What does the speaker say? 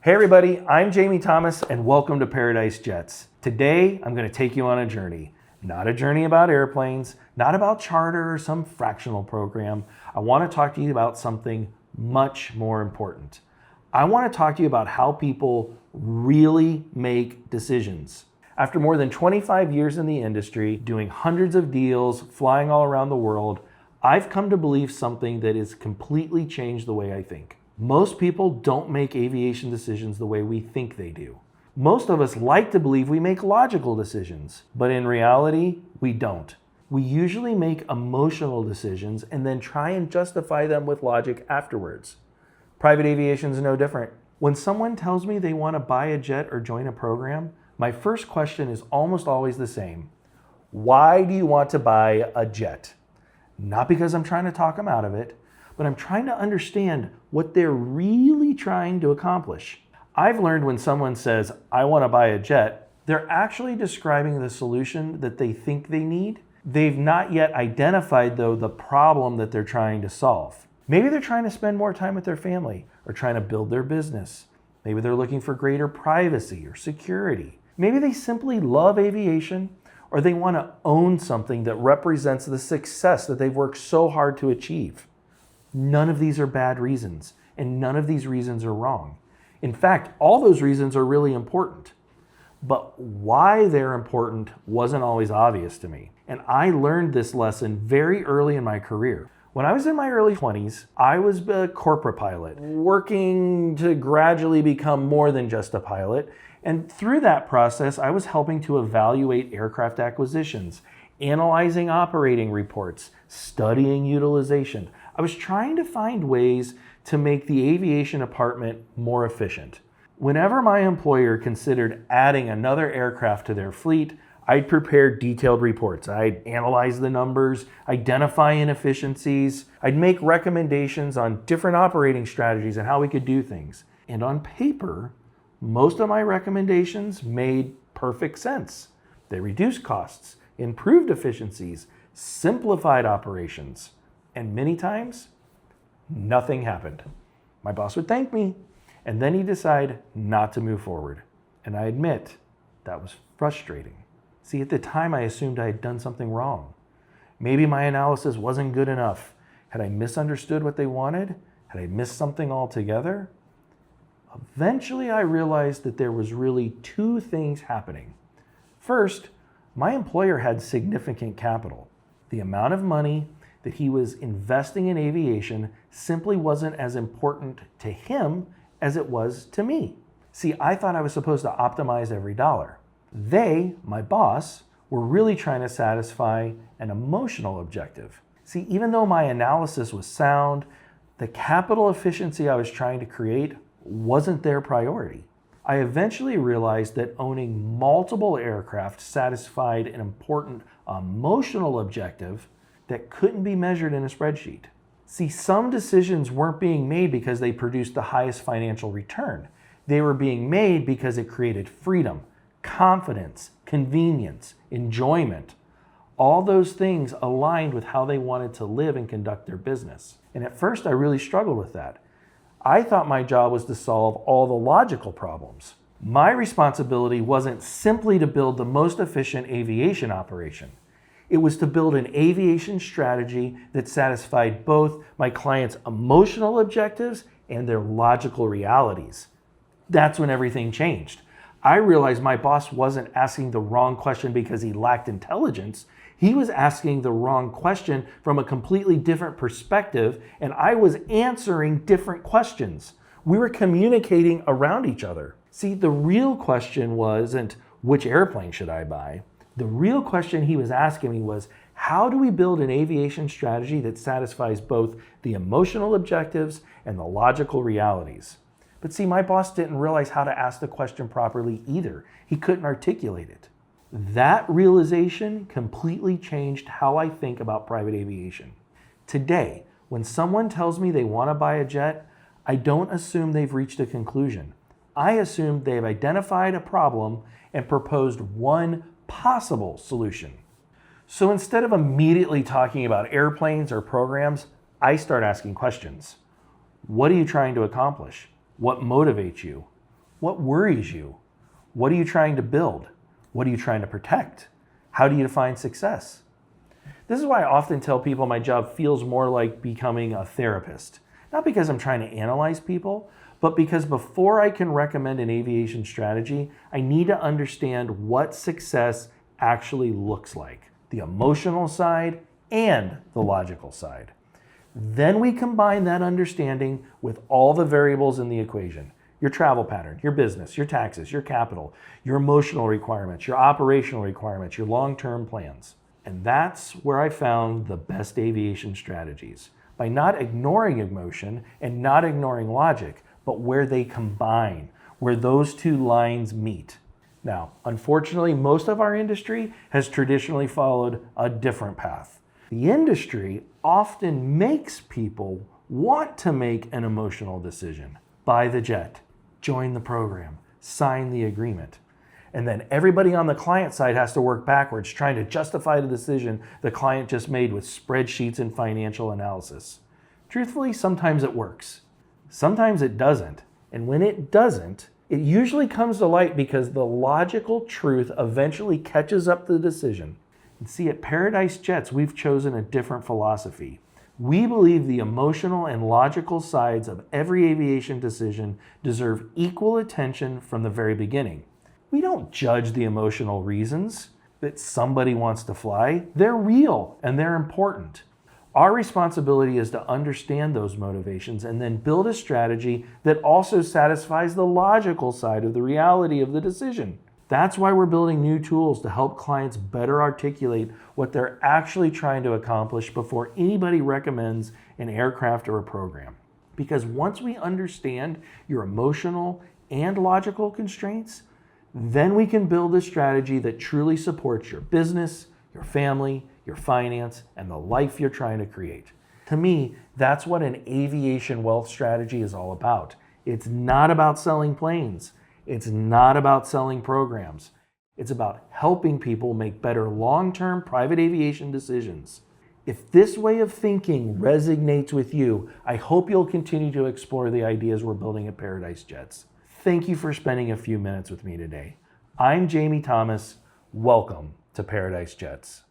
Hey everybody, I'm Jamie Thomas and welcome to Paradise Jets. Today, I'm going to take you on a journey. Not a journey about airplanes, not about charter or some fractional program. I want to talk to you about something much more important. I want to talk to you about how people really make decisions. After more than 25 years in the industry, doing hundreds of deals, flying all around the world, I've come to believe something that has completely changed the way I think. Most people don't make aviation decisions the way we think they do. Most of us like to believe we make logical decisions, but in reality, we don't. We usually make emotional decisions and then try and justify them with logic afterwards. Private aviation is no different. When someone tells me they want to buy a jet or join a program, my first question is almost always the same. Why do you want to buy a jet? Not because I'm trying to talk them out of it, but I'm trying to understand what they're really trying to accomplish. I've learned when someone says, I want to buy a jet, they're actually describing the solution that they think they need. They've not yet identified, though, the problem that they're trying to solve. Maybe they're trying to spend more time with their family or trying to build their business. Maybe they're looking for greater privacy or security. Maybe they simply love aviation or they want to own something that represents the success that they've worked so hard to achieve. None of these are bad reasons, and none of these reasons are wrong. In fact, all those reasons are really important. But why they're important wasn't always obvious to me. And I learned this lesson very early in my career. When I was in my early 20s, I was a corporate pilot, working to gradually become more than just a pilot. And through that process, I was helping to evaluate aircraft acquisitions, analyzing operating reports, studying utilization. I was trying to find ways to make the aviation department more efficient. Whenever my employer considered adding another aircraft to their fleet, I'd prepare detailed reports. I'd analyze the numbers, identify inefficiencies. I'd make recommendations on different operating strategies and how we could do things. And on paper, most of my recommendations made perfect sense. They reduced costs, improved efficiencies, simplified operations. And many times, nothing happened. My boss would thank me, and then he'd decide not to move forward. And I admit, that was frustrating. See, at the time, I assumed I had done something wrong. Maybe my analysis wasn't good enough. Had I misunderstood what they wanted? Had I missed something altogether? Eventually, I realized that there was really two things happening. First, my employer had significant capital. The amount of money that he was investing in aviation simply wasn't as important to him as it was to me. See, I thought I was supposed to optimize every dollar. They, my boss, were really trying to satisfy an emotional objective. See, even though my analysis was sound, the capital efficiency I was trying to create wasn't their priority. I eventually realized that owning multiple aircraft satisfied an important emotional objective that couldn't be measured in a spreadsheet. See, some decisions weren't being made because they produced the highest financial return. They were being made because it created freedom, confidence, convenience, enjoyment. All those things aligned with how they wanted to live and conduct their business. And at first, I really struggled with that. I thought my job was to solve all the logical problems. My responsibility wasn't simply to build the most efficient aviation operation. It was to build an aviation strategy that satisfied both my clients' emotional objectives and their logical realities. That's when everything changed. I realized my boss wasn't asking the wrong question because he lacked intelligence. He was asking the wrong question from a completely different perspective, and I was answering different questions. We were communicating around each other. See, the real question wasn't, which airplane should I buy? The real question he was asking me was, how do we build an aviation strategy that satisfies both the emotional objectives and the logical realities? But see, my boss didn't realize how to ask the question properly either. He couldn't articulate it. That realization completely changed how I think about private aviation. Today, when someone tells me they want to buy a jet, I don't assume they've reached a conclusion. I assume they've identified a problem and proposed one possible solution. So instead of immediately talking about airplanes or programs, I start asking questions. What are you trying to accomplish? What motivates you? What worries you? What are you trying to build? What are you trying to protect? How do you define success? This is why I often tell people my job feels more like becoming a therapist. Not because I'm trying to analyze people, but because before I can recommend an aviation strategy, I need to understand what success actually looks like, the emotional side and the logical side. Then we combine that understanding with all the variables in the equation. Your travel pattern, your business, your taxes, your capital, your emotional requirements, your operational requirements, your long-term plans. And that's where I found the best aviation strategies, by not ignoring emotion and not ignoring logic, but where they combine, where those two lines meet. Now, unfortunately, most of our industry has traditionally followed a different path. The industry often makes people want to make an emotional decision. Buy the jet, join the program, sign the agreement. And then everybody on the client side has to work backwards, trying to justify the decision the client just made with spreadsheets and financial analysis. Truthfully, sometimes it works. Sometimes it doesn't. And when it doesn't, it usually comes to light because the logical truth eventually catches up to the decision. And see, at Paradise Jets, we've chosen a different philosophy. We believe the emotional and logical sides of every aviation decision deserve equal attention from the very beginning. We don't judge the emotional reasons that somebody wants to fly. They're real and they're important. Our responsibility is to understand those motivations and then build a strategy that also satisfies the logical side of the reality of the decision. That's why we're building new tools to help clients better articulate what they're actually trying to accomplish before anybody recommends an aircraft or a program. Because once we understand your emotional and logical constraints, then we can build a strategy that truly supports your business, your family, your finance, and the life you're trying to create. To me, that's what an aviation wealth strategy is all about. It's not about selling planes. It's not about selling programs. It's about helping people make better long-term private aviation decisions. If this way of thinking resonates with you, I hope you'll continue to explore the ideas we're building at Paradise Jets. Thank you for spending a few minutes with me today. I'm Jamie Thomas. Welcome to Paradise Jets.